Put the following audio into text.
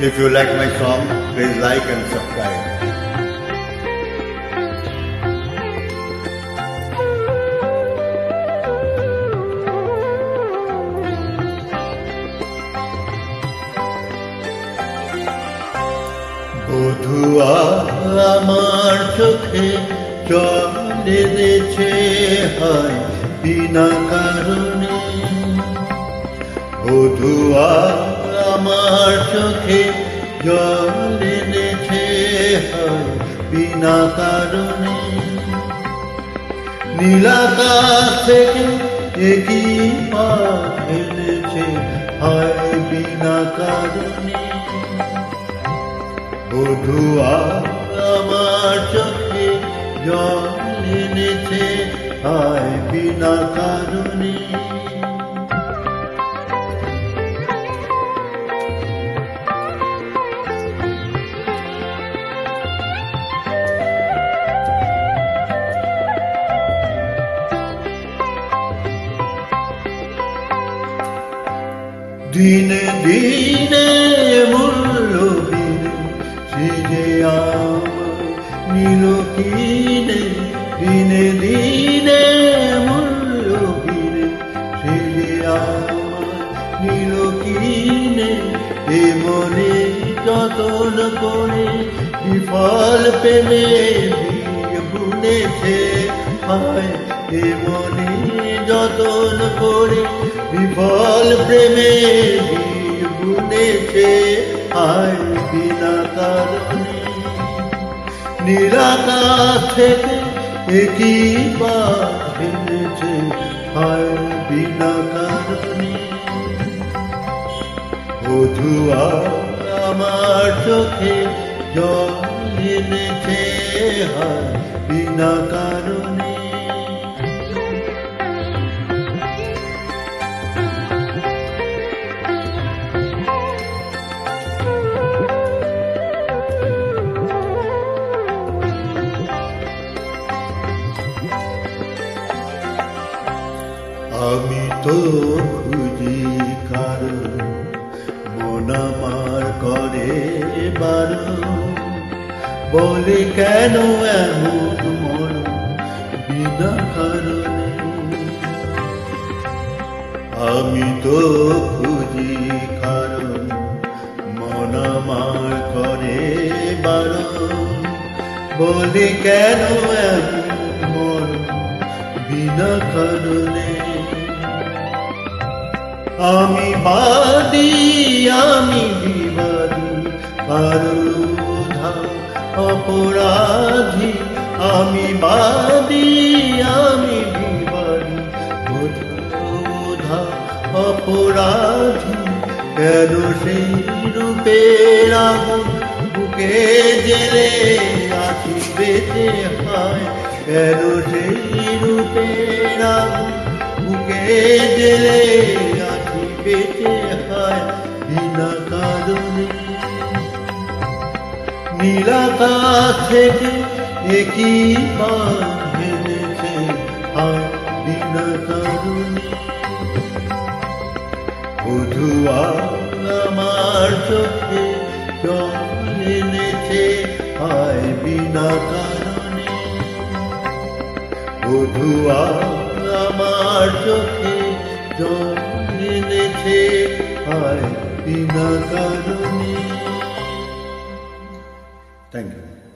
If you like my song, please like and subscribe. বধুয়া আমার চোখে জল এনেছে হয় বিনা কারণে, বধুয়া আমার চোখে জল এনেছে হয় বিনা কারণে। নীলাকাশ থেকে একই পাখ এনেছে হয় বিনা কারণে। বধুয়া আমার চোখে জল এনেছে হয় বিনা কারণে। দিনে দিনে মূল্যহীন সেজে আমার নীল কিনে, দিনে দিনে মূল্যহীন সেজে আমার নীল কিনে। এ মনে যতন করে বিফল প্রেমে বীজ বুনেছে হয়, এ মনে যতন করে বিফল প্রেমে বীজ বুনেছে হয় বিনা কারণে। নিরাকাশ থেকে একই পাখ এনেছে হয় বিনা কারণে। বধুয়া আমার চোখে জল এনেছে হয় বিনা কারণে। আমি তো খুঁজি কারণ মন আমার করে বারণ, বলে কেন এমন মন বিনা কারণে। আমি তো খুঁজি কারণ মন আমার করে বারণ, বলে কেন এমন মন বিনা কারণে। আমি বাদী আমি বিবাদী কারুধা অপরাধী, আমি বাদী আমি বিবাদী বোধা অপরাধী। কেন সেই রূপের আগুন বুকে জেলে আছি বেঁচে হয়, কেন সেই রূপের আগুন বুকে জেলে আছি বেঁচে হয় বিনা কারণে। নীলাকাশ থেকে একই পাখ এনেছে হয় বিনা কারণে। বধুয়া আমার চোখে জল এনেছে হয় বিনা কারণে। বধুয়া আমার চোখে জল এনেছে হয় বিনা কারণে। Thank you.